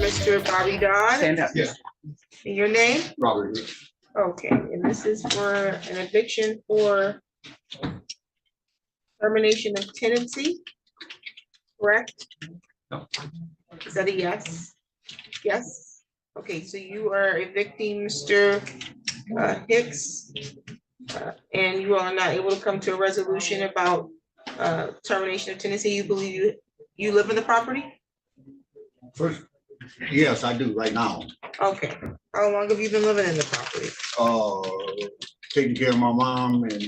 Mr. Bobby Dodd. Stand up. Yeah. And your name? Robert. Okay, and this is for an eviction for termination of tenancy, correct? No. Is that a yes? Yes? Okay, so you are evicting Mr. Hicks, and you are not able to come to a resolution about termination of tenancy. You believe you live in the property? First, yes, I do right now. Okay, how long have you been living in the property? Taking care of my mom, and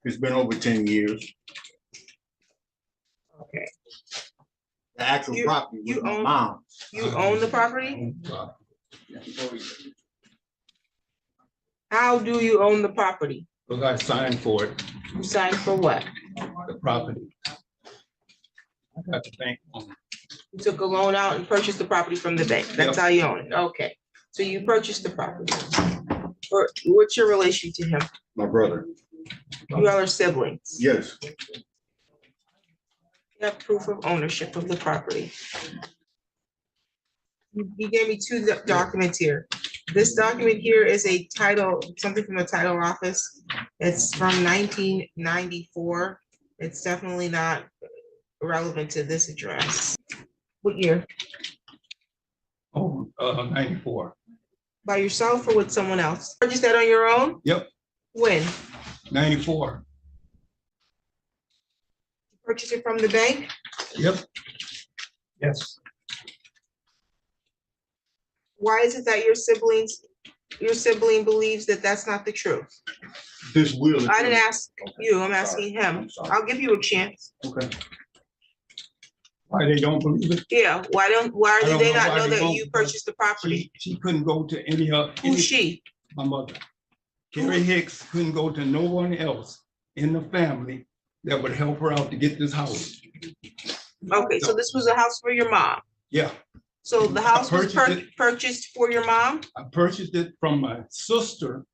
it's been over 10 years. Okay, The actual You- property you was my own- mom. you own the property? How do you own the property? Because I signed for it, You signed for what? the property. I got the bank on it. You took a loan out and purchased the property from the bank. That's Yep. how you own it. Okay. So you purchased the property. Or what's your relation to him? My brother. You all are siblings. Yes, You have proof of ownership of the property. You gave me two documents here. This document here is a title, something from the title office. It's from 1994. It's definitely not relevant to this address. What year? Oh, 94. By yourself or with someone else? Purchased that on your own? Yep, When? 94. Purchased it from the bank? Yep. Yes, Why is it that your sibling believes that that's not the truth? this will. I didn't ask you, I'm I'm asking sorry. him. I'm sorry. I'll give you a chance. Okay. why they don't believe it? Yeah, why I do don't they know not why know they that don't, you but purchased the property? She couldn't go to any Who's she? my mother. Carrie Hicks couldn't go to no one else in the family that would help her out to get this house. Okay, so this was a house for your mom. Yeah, So the house was purchased it. purchased for your mom? I purchased it from my sister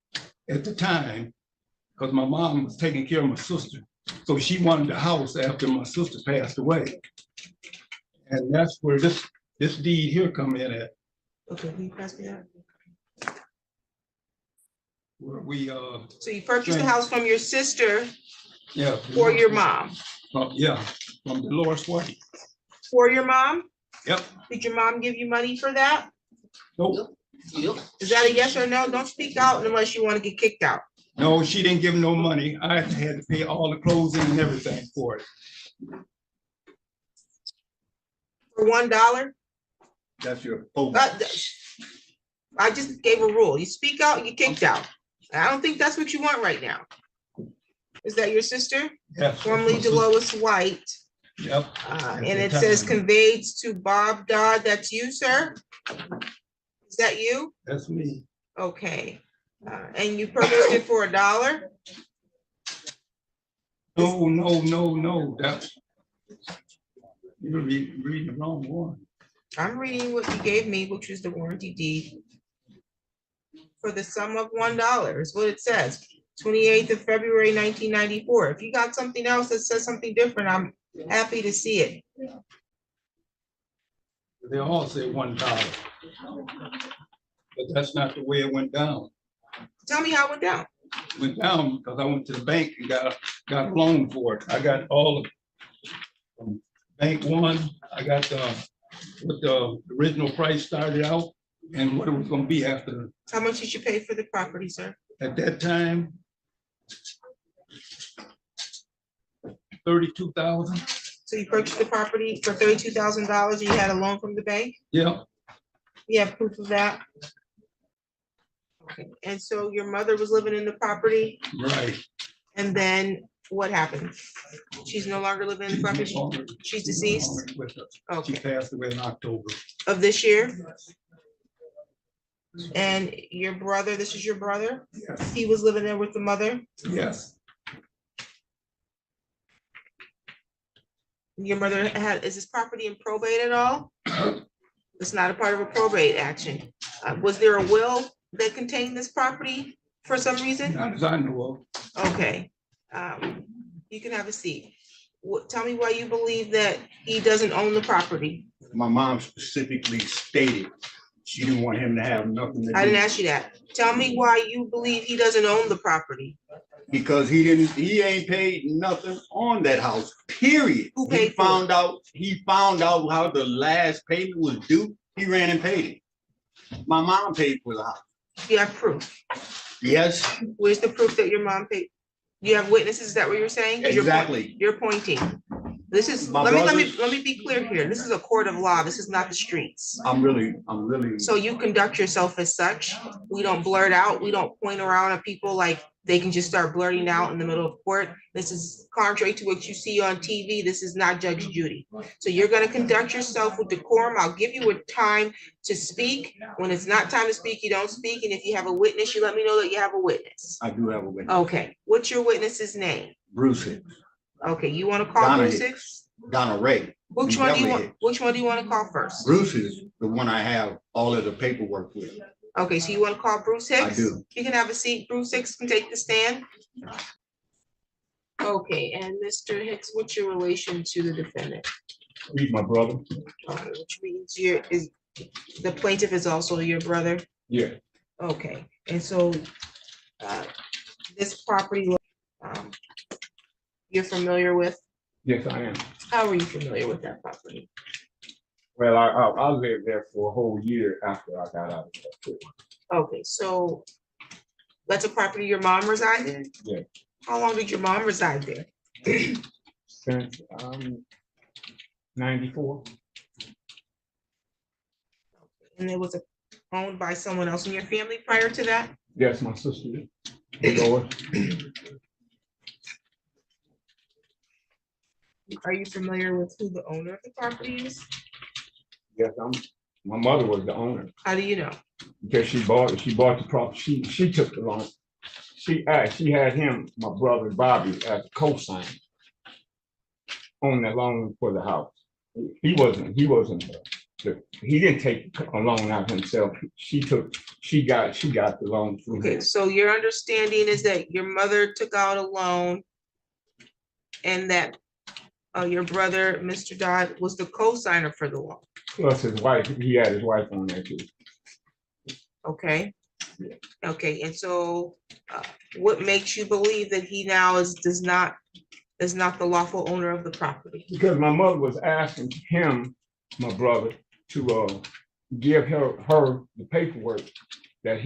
at the time, because my mom was taking care of my sister. So she wanted the house after my sister passed away. And that's where this deed here come in at, Okay, can you pass me that? where we, So you purchased the house from your sister yeah. for your mom? Yeah, from Dolores White. For your mom? Yep, Did your mom give you money for that? nope, Is that a yes or no? Don't speak out unless you want to get kicked out. no, she didn't give no money. I had to pay all the closing and everything for it. For $1? That's your. Oh, I just gave a rule. You speak out, you get kicked out. I don't think that's what you want right now. Is that your sister? Yes. Formerly Dolores White, Yep, and it says conveyed to Bob Dodd. That's you, sir? Is that you? that's me. Okay. And you purchased it for $1? No, that's. You're reading the wrong one. I'm reading what you gave me, which is the warranty deed. For the sum of $1 is what it says. 28th of February, 1994. If you got something else that says something different, I'm happy to see it. They all say $1. But that's not the way it went down. Tell me how it went down. It went down because I went to the bank and got a loan for it. I got all of from Bank One, I got what the original price started out and what it was gonna be after. How much did you pay for the property, sir? At that time, 32,000. So you purchased the property for $32,000 and you had a loan from the bank? Yeah, You have proof of that? Okay, and so your mother was living in the property right. and then what happened? She's no longer living in the property? She's deceased? With us. Okay, She passed away in October. of this year? And your brother, this is your brother? Yes, He was living there with the mother? yes, Your mother is this property in probate at all? It's not a part of a probate action. Was there a will that contained this property for some reason? not as I know of. Okay, you can have a seat. Tell me why you believe that he doesn't own the property. My mom specifically stated she didn't want him to have nothing to do. I didn't ask you that. Tell me why you believe he doesn't own the property. Because he ain't paid nothing on that house, period. Who paid for it? He found out how the last payment was due. He ran and paid it. My mom paid for the house. You have proof. Yes, Where's the proof that your mom paid? You have witnesses, is that what you're saying? 'Cause exactly. You're pointing. This is, let me be clear here. This is a court of law. This is not the streets. I'm really. So you conduct yourself as such. We don't blurt out. We don't point around at people like they can just start blurting out in the middle of court. This is contrary to what you see on TV. This is not Judge Judy. So you're gonna conduct yourself with decorum. I'll give you a time to speak. When it's not time to speak, you don't speak. And if you have a witness, you let me know that you have a witness. I do have a witness. Okay, what's your witness's name? Bruce Hicks. Okay, you wanna call Donna Bruce Hicks. Hicks? Donna Ray. Which one do you Beverly want, Hicks. which one do you wanna call first? Bruce is the one I have all of the paperwork with. Okay, so you wanna call Bruce Hicks? I do. You can have a seat. Bruce Hicks can take the stand. Okay, and Mr. Hicks, what's your relation to the defendant? He's my brother. Okay, which means the plaintiff is also your brother? Yeah. Okay, and so this property, you're familiar with? Yes, I am. How are you familiar with that property? Well, I lived there for a whole year after I got out of there. Okay, so that's a property your mom resided in? Yeah. How long did your mom reside there? Since 94. And it was owned by someone else in your family prior to that? Yes, my sister. Lois. Are you familiar with who the owner of the property is? Yes, my mother was the owner. How do you know? Because she bought the property. She took the loan. She had him, my brother Bobby, as a co-signer on the loan for the house. He didn't take a loan out himself. She got the loan through Okay, him. so your understanding is that your mother took out a loan and that your brother, Mr. Dodd, was the co-signer for the loan. Plus his wife, he had his wife on there too. Okay. Okay, and so what makes you believe that he now is not the lawful owner of the property? Because my mother was asking him, my brother, to give her the paperwork that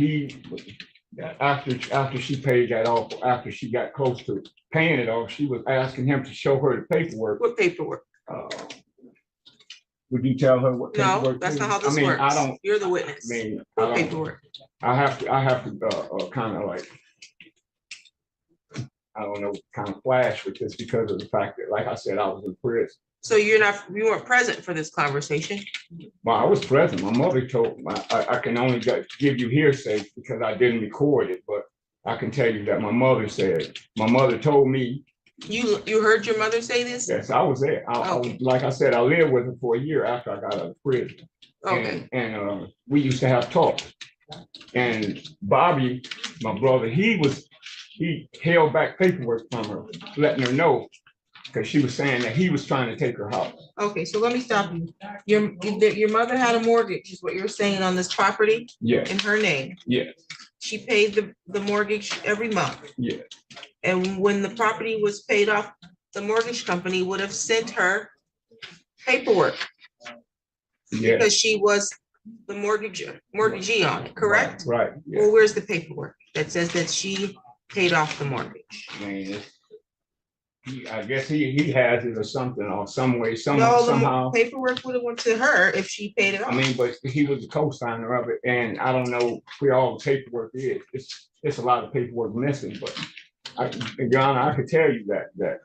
after she paid that off, after she got close to paying it off, she was asking him to show her the paperwork. What paperwork? Would you tell her what paperwork? No, that's not how this works. I don't. You're the witness. What paperwork? I have to kind of like, I don't know, kind of flash with this because of the fact that, like I said, I was in prison. So you weren't present for this conversation? Well, I was present. My mother told me, I can only give you hearsay because I didn't record it, but I can tell you that my mother told me. You heard your mother say this? Yes, I was there. Like I said, I lived with her for a year after I got out of prison. Okay. And we used to have talks. And Bobby, my brother, he held back paperwork from her, letting her know, because she was saying that he was trying to take her house. Okay, so let me stop you. Your mother had a mortgage, is what you're saying, on this property? Yes. In her name? Yes. She paid the mortgage every month? Yes. And when the property was paid off, the mortgage company would have sent her paperwork? Yes. Because she was the mortgagee on it, correct? Right. Yes. Well, where's the paperwork that says that she paid off the mortgage? Man, I guess he has it or something, or some way, No, somehow. the paperwork would have went to her if she paid it off. I mean, but he was the co-signer of it, and I don't know where all the paperwork is. It's a lot of paperwork missing, but Your Honor, I could tell you that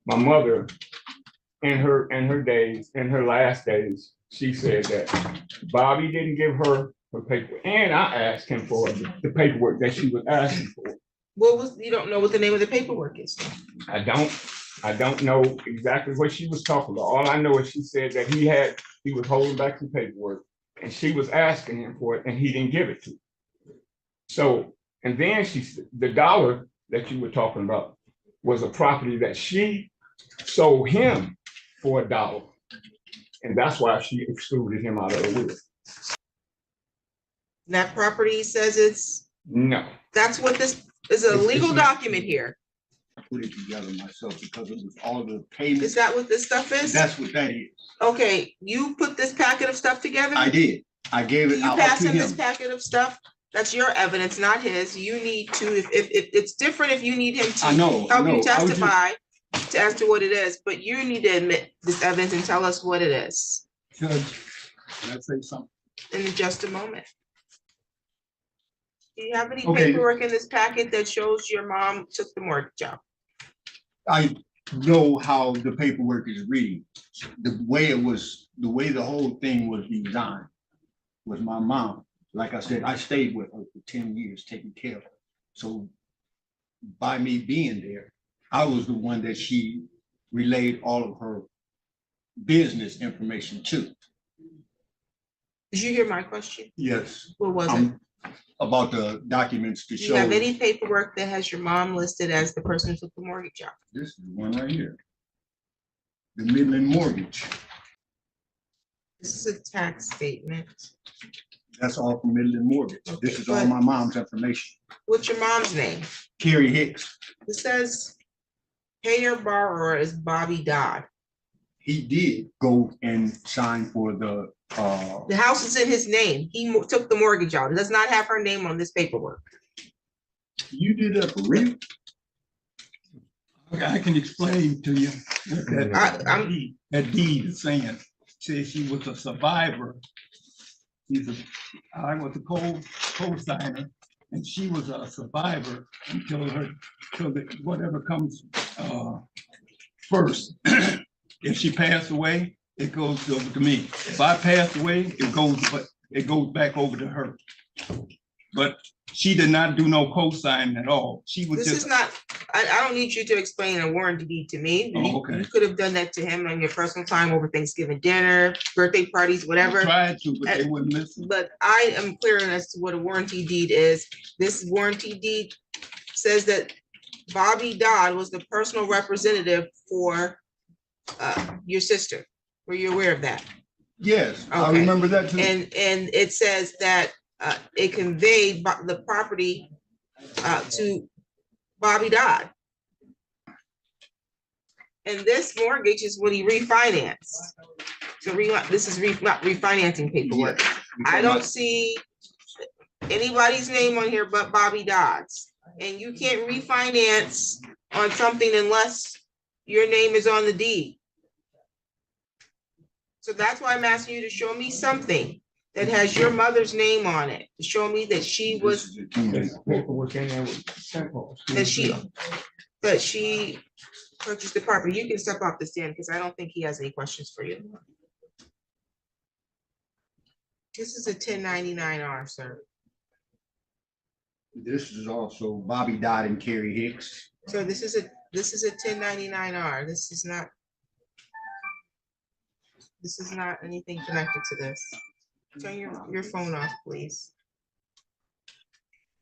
my mother, in her last days, she said that Bobby didn't give her paperwork, and I asked him for the paperwork that she was asking for. You don't know what the name of the paperwork is? I don't know exactly what she was talking about. All I know is she said that he was holding back some paperwork and she was asking him for it and he didn't give it to her. So, and then the dollar that you were talking about was a property that she sold him for $1. And that's why she excluded him out of the will. That property says it's, No, that's what this is, a It's legal not- document here. I put it together myself because it was all the Is payments. that what this stuff is? That's what that is. Okay, you put this packet of stuff together? I did. I gave it You out pass to him this him. packet of stuff? That's your evidence, not his. You need to, if it's different if you need him I to know, I help know. you I was just- testify as to what it is, but you need to admit this evidence and tell us what it is Judge, can I say something? in just a moment. Do you have any Okay. paperwork in this packet that shows your mom took the mortgage out? I know how the paperwork is reading. The way it was, the way the whole thing was designed was my mom. Like I said, I stayed with her for 10 years, taking care of her. So by me being there, I was the one that she relayed all of her business information to. Did you hear my question? Yes. What was it? About the documents to Do you show. have any paperwork that has your mom listed as the person who took the mortgage out? This is the one right here. The Midland Mortgage. This is a tax statement. That's all from Midland Mortgage. This Okay, is all but- my mom's information. What's your mom's name? Carrie Hicks, It says payer borrower is Bobby Dodd. he did go and sign for the, The house is in his name. He took the mortgage out. It does not have her name on this paperwork. you did that for real? Okay, I can explain to you. what I'm- that deed is saying, says she was a survivor. I was a co-signer, and she was a survivor until whatever comes first. If she passed away, it goes over to me. If I pass away, it goes back over to her. But she did not do no co-signing at all. She was This just. is not, I don't need you to explain a warranty deed to me. Oh, You okay. you could have done that to him on your personal time over Thanksgiving dinner, birthday parties, whatever. Tried to, but they wouldn't listen. But I am clear as to what a warranty deed is. This warranty deed says that Bobby Dodd was the personal representative for your sister. Were you aware of that? Yes, I Okay. remember that too. And it says that it conveyed the property to Bobby Dodd. And this mortgage is what he refinanced. So this is not refinancing paperwork. I don't see anybody's name on here but Bobby Dodd's. And you can't refinance on something unless your name is on the deed. So that's why I'm asking you to show me something that has your mother's name on it, to show me that she was, paperwork in there with samples. that she purchased the property. You can step off the stand because I don't think he has any questions for you. This is a 1099-R, sir. This is also Bobby Dodd and Carrie Hicks. So this is a 1099-R. This is not anything connected to this. Turn your phone off, please.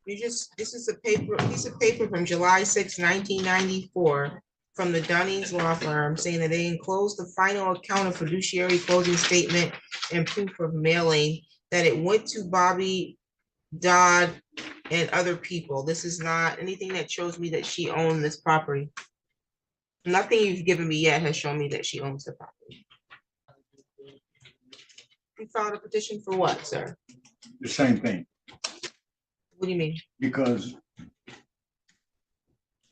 This is a piece of paper from July 6, 1994, from the Dunnings Law Firm, saying that they enclosed the final account of fiduciary closing statement and proof of mailing, that it went to Bobby Dodd and other people. This is not anything that shows me that she owned this property. Nothing you've given me yet has shown me that she owns the property. You filed a petition for what, sir? The same thing, What do you mean? because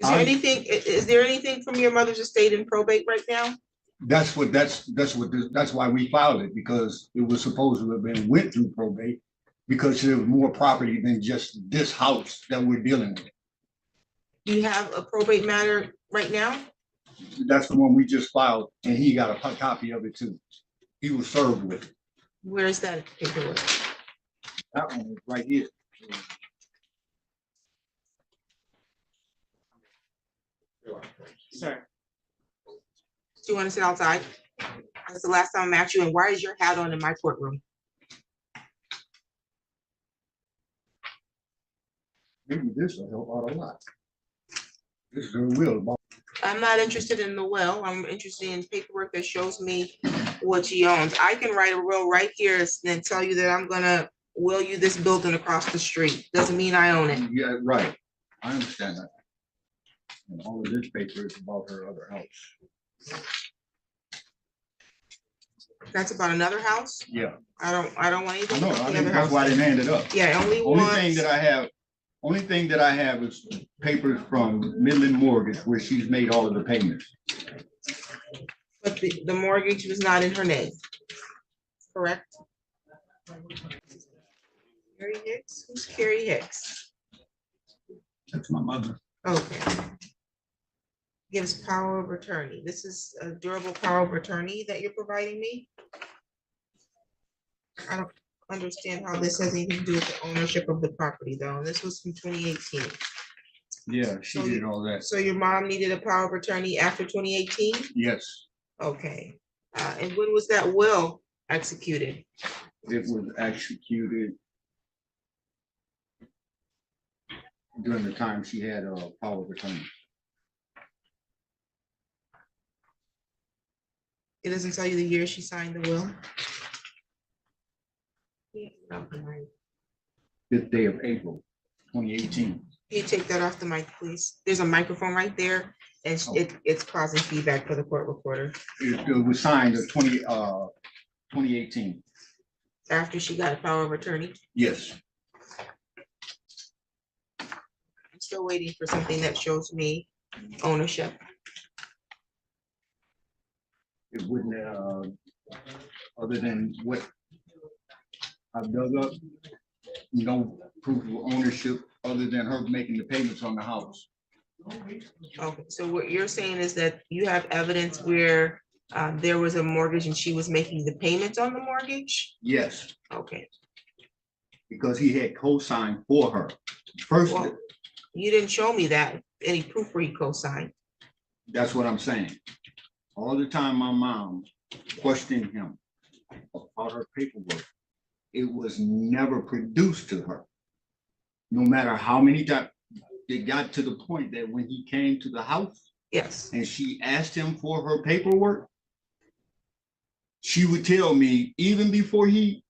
Is there anything from your mother's estate in probate right now? that's why we filed it, because it was supposed to have been went through probate, because there was more property than just this house that we're dealing with. Do you have a probate matter right now? That's the one we just filed, and he got a copy of it too. He was served with it. Where is that paperwork? That one is right here. Sir. Do you want to sit outside? That's the last time I met you, and why is your hat on in my courtroom? Maybe this will help out a lot. This is a will. I'm not interested in the will. I'm interested in paperwork that shows me what she owns. I can write a will right here and tell you that I'm gonna will you this building across the street. Doesn't mean I own it. Yeah, right. I understand that. And all of this paper is about her other house. That's about another house. Yeah, I don't want I anything know. about I the think other that's why I house. didn't hand it up. Yeah, only Only one. thing that I have is papers from Midland Mortgage where she's made all of the payments. But the mortgage was not in her name. Correct? Carrie Hicks? Who's Carrie Hicks? That's my mother. Okay. Gives power of attorney. This is a durable power of attorney that you're providing me? I don't understand how this has anything to do with the ownership of the property though. This was from 2018. Yeah, she So did all that. So your mom needed a power of attorney after 2018? Yes, Okay. And when was that will executed? it was executed during the time she had a power of attorney. It doesn't tell you the year she signed the will? 5th day of April, 2018. Can you take that off the mic, please? There's a microphone right there and it's causing feedback for the court recorder. It was signed of 2018. After she got a power of attorney? Yes, I'm still waiting for something that shows me ownership. it wouldn't, other than what I've dug up, no proof of ownership other than her making the payments on the house. Okay, so what you're saying is that you have evidence where there was a mortgage and she was making the payments on the mortgage? Yes, Okay, because he had co-signed for her. First, well, you didn't show me that, any proof where he co-signed. that's what I'm saying. All the time my mom questioned him about her paperwork. It was never produced to her. No matter how many times, it got to the point that when he came to the house Yes, and she asked him for her paperwork, she would tell me, even before he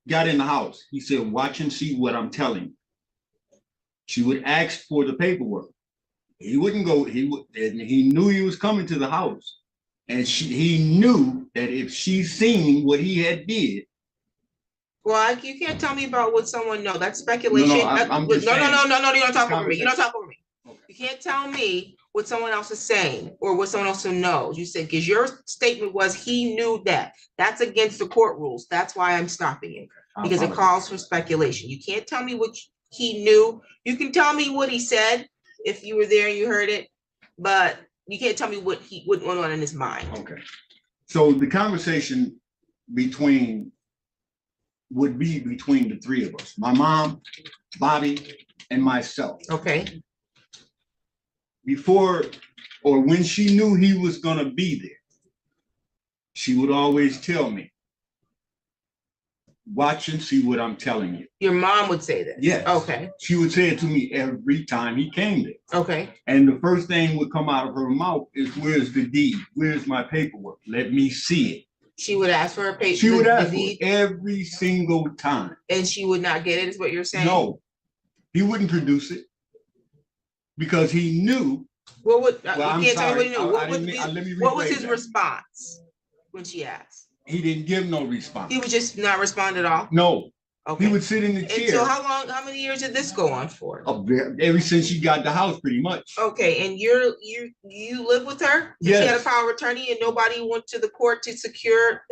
got in the house, he said, watch and see what I'm telling you. She would ask for the paperwork. He wouldn't go, and he knew he was coming to the house. And he knew that if she seen what he had did. well, you can't tell me about what someone knows, that's speculation. I'm No, just no, saying. no, no, no, you don't talk over me, you don't Conversation. talk over me. You can't tell me what someone else is saying or what someone else knows. You said, because your statement was he knew that. That's against the court rules. That's why I'm stopping you. Because it calls for speculation. You can't tell me what he knew. You can tell me what he said if you were there and you heard it, but you can't tell me what went on in his mind. Okay. So the conversation would be between the three of us, my mom, Bobby, and myself. Okay, Before or when she knew he was gonna be there, she would always tell me, watch and see what I'm telling you. your mom would say this? Yes. Okay, She would say it to me every time he came there. okay, And the first thing would come out of her mouth is, where's the deed? Where's my paperwork? Let me see it. she would ask for a paper. She would ask for it every single time. And she would not get it, is what you're saying? No, he wouldn't produce it because he knew. What would, you Well, I'm can't tell me what he sorry. knew. What Let me what was rephrase his that. response when she asked? He didn't give no response. He would just not respond at all? No, he Okay. would sit in the And so chair how many years did this go on for? ever since she got the house, pretty much. Okay, and you live with her? She had a Yes. power of attorney and nobody went to the court to secure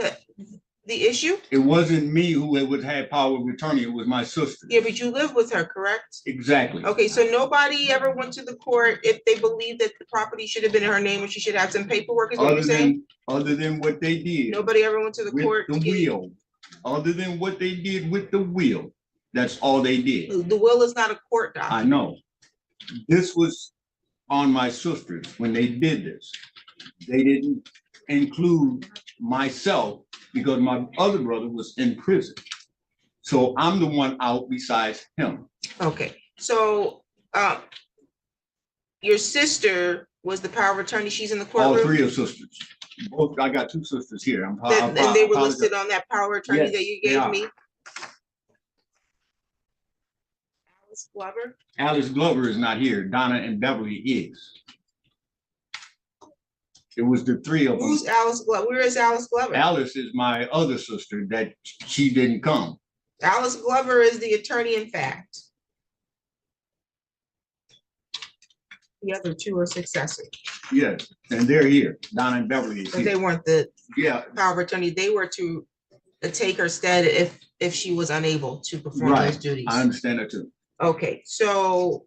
the issue? It wasn't me who would have power of attorney, it was my sister. Yeah, but you live with her, correct? Exactly. Okay, so nobody ever went to the court if they believed that the property should have been in her name or she should have some paperwork, is what you're saying? Other than what they did Nobody ever went to the with court? the to get- will, other than what they did with the will, that's all they did. The will is not a court I document. know. This was on my sisters when they did this. They didn't include myself because my other brother was in prison. So I'm the one out besides him. Okay, so your sister was the power of attorney. She's in the All courtroom. three are sisters. Both, I got two sisters here. And they were apologize. listed on that power of attorney Yes, that you they gave are. me. Alice Glover. Alice Glover is not here. Donna and Beverly is. It was the three of them. Who's Alice Glover? Where is Alice Glover? Alice is my other sister that she didn't come. Alice Glover is the attorney in fact. The other two are successors, Yes, and they're here. Donna and Beverly is but they here. weren't the Yeah, power of attorney. They were to take her stead if she was unable to perform those right. duties. I understand that too. Okay, so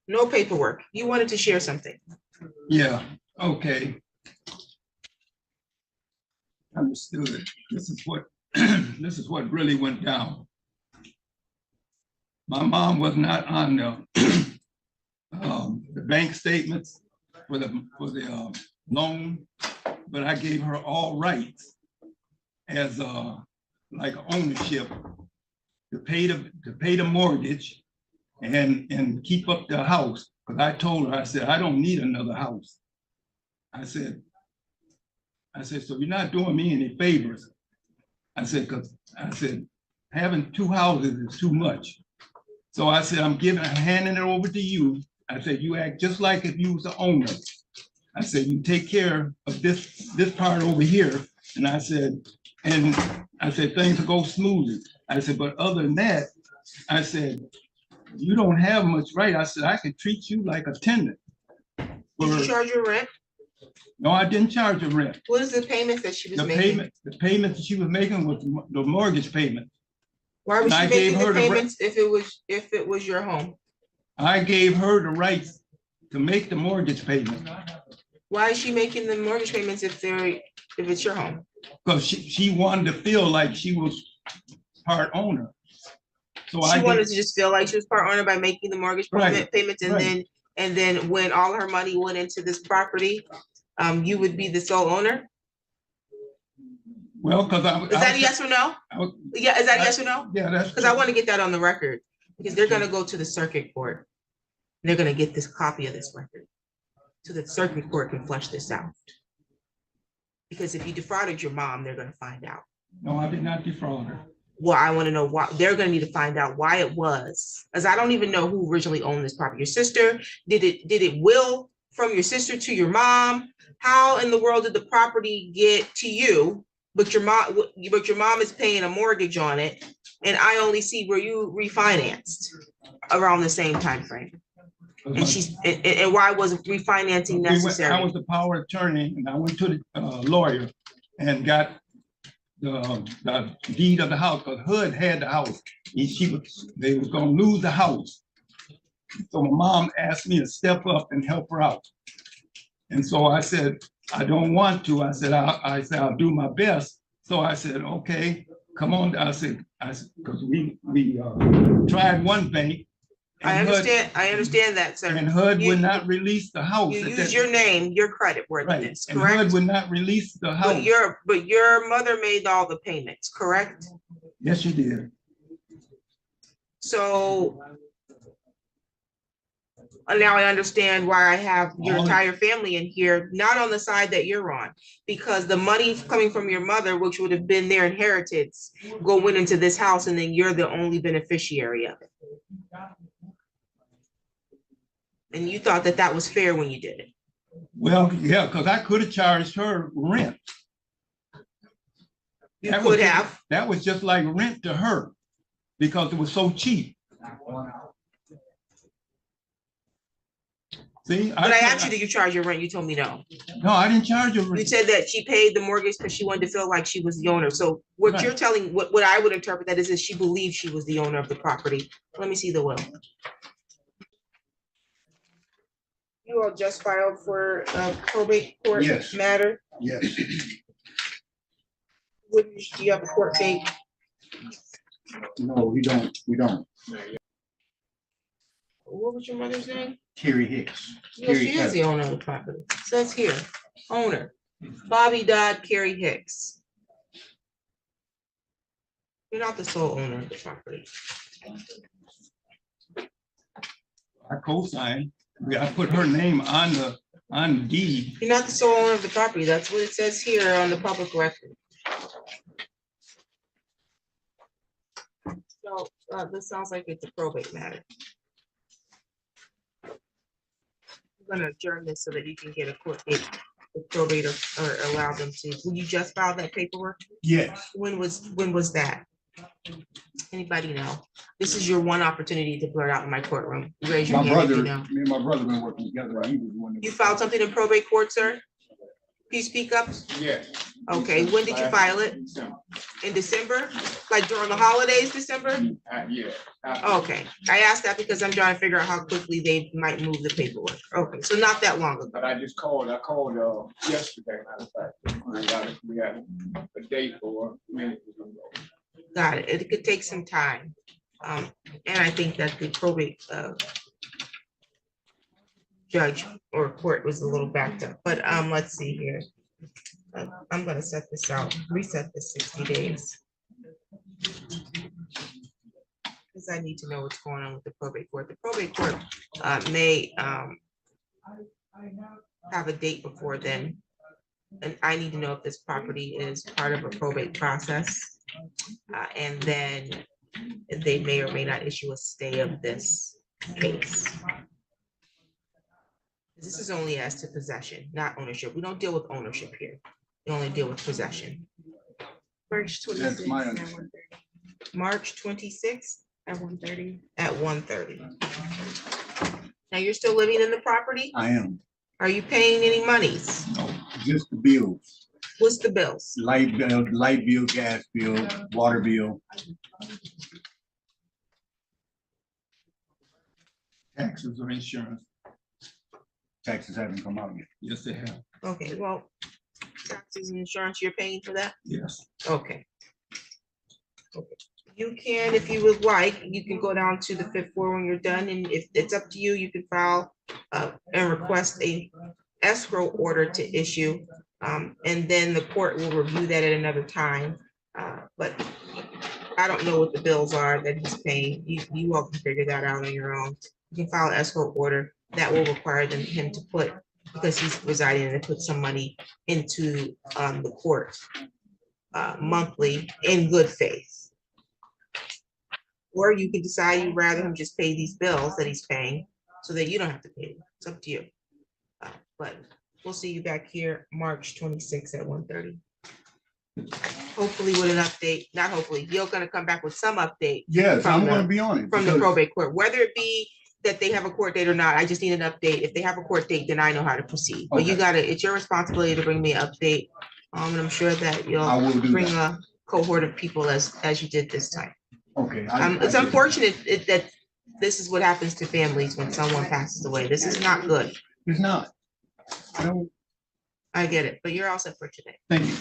no paperwork. You wanted to share something. Yeah, okay. Understood. This is what this is what really went down. My mom was not on the bank statements for the loan, but I gave her all rights as like ownership to pay the mortgage and keep up the house. Because I told her, I said, I don't need another house. I said, so you're not doing me any favors. I said, having two houses is too much. So I said, I'm handing it over to you. I said, you act just like if you was the owner. I said, you take care of this part over here. And I said, things will go smoothly. I said, but other than that, I said, you don't have much right. I said, I could treat you like a tenant. Did you charge her rent? No, I didn't charge her rent. What is the payment that she was making? The payment that she was making was the mortgage payment. Why was And she I gave making her the the payments if it was your home? I gave her the rights to make the mortgage payment Why is she making the mortgage payments if it's your home? because she wanted to feel like she was part owner. So She wanted to just feel like she was part owner by making the mortgage Right, payments, and then when all her money went into this property, you would be the sole owner? Well, because Is that a yes or no? Yeah, is that a yes or no? Yeah, that's Because I want to get that on the record, because they're gonna go to the circuit court. And they're gonna get this copy of this record, so that the circuit court can flush this out. Because if you defrauded your mom, they're gonna find out. No, I did not defraud her. Well, I want to know why. They're gonna need to find out why it was, as I don't even know who originally owned this property. Your sister, did it will from your sister to your mom? How in the world did the property get to you? But your mom is paying a mortgage on it, and I only see where you refinanced around the same time frame. And why was refinancing I necessary? was the power attorney, and I went to the lawyer and got the deed of the house, because HUD had the house. They was gonna lose the house. So my mom asked me to step up and help her out. And so I said, I don't want to. I said, I'll do my best. So I said, okay, come on. I said, because we tried one bank. I understand that, sir. And HUD would not release the house. You use your name, your credit worthiness, And HUD correct? would not release the house. But your mother made all the payments, correct? Yes, she did. So now I understand why I have your entire family in here, not on the side that you're on, because the money coming from your mother, which would have been their inheritance, went into this house, and then you're the only beneficiary of it. And you thought that was fair when you did it. Well, yeah, because I could have charged her rent. You could have. That was just like rent to her because it was so cheap. See, but I asked you, did you charge your rent? You told me no. No, I didn't charge her rent. You said that she paid the mortgage because she wanted to feel like she was the owner. So what you're telling, what I would interpret that is she believed she was the owner of the property. Let me see the will. You all just filed for a probate court matter? Yes. Do you have a court date? No, we don't. What was your mother's name? Terry Hicks. Yeah, she is the owner of the property. Says here, owner, Bobby Dodd, Carrie Hicks. You're not the sole owner of the property. I co-signed. I put her name on on deed. You're not the sole owner of the property. That's what it says here on the public record. So, this sounds like it's a probate matter. I'm gonna adjourn this so that you can get a court date, the probate or allow them to. Will you just file that paperwork? Yes, When was that? Anybody know? This is your one opportunity to blurt out in my courtroom. Raise your my hand if brother, you know. me and my brother been working together. He was the one that. You filed something in probate court, sir? Can you speak up? Yeah. Okay, when did you file it? In December? Like during the holidays, December? Yeah. Okay, I asked that because I'm trying to figure out how quickly they might move the paperwork. Okay, so not that long ago. But I called yesterday, matter of fact. We had a date for minutes ago. Got it. It could take some time. And I think that the probate judge or court was a little backed up, but let's see here. I'm gonna set this out, reset this 60 days. Because I need to know what's going on with the probate court. The probate court may have a date before then. And I need to know if this property is part of a probate process. And then they may or may not issue a stay of this case. This is only as to possession, not ownership. We don't deal with ownership here. We only deal with possession. March That's my 26th. understanding. March 26th At 1:30. at 1:30. Now, you're still living in the property? I am, Are you paying any monies? no, just the bills, What's the bills? light bill, gas bill, water bill. Taxes or insurance. Taxes haven't come out yet. Yes, they have. Okay, well, taxes and insurance, you're paying for that? Yes. Okay. Okay. You can, if you would like, you can go down to the 5th floor when you're done, and if it's up to you, you can file and request a escrow order to issue. And then the court will review that at another time. But I don't know what the bills are that he's paying. You all can figure that out on your own. You can file an escrow order that will require him to put, because he's residing, and put some money into the court monthly in good faith. Or you can decide you'd rather him just pay these bills that he's paying so that you don't have to pay them. It's up to you. But we'll see you back here March 26th at 1:30. Hopefully with an update, not hopefully, you're gonna come back with some update Yes, From I'm the- gonna be on it. from the because- probate court, whether it be that they have a court date or not. I just need an update. If they have a court date, then I know how to proceed. But you Okay. gotta, it's your responsibility to bring me an update. And I'm sure that I you'll will do bring that. a cohort of people as you did this time. Okay. It's unfortunate that this is what happens to families when someone passes away. This is not good. It's not. I don't, I get it, but you're all set for today. thank you.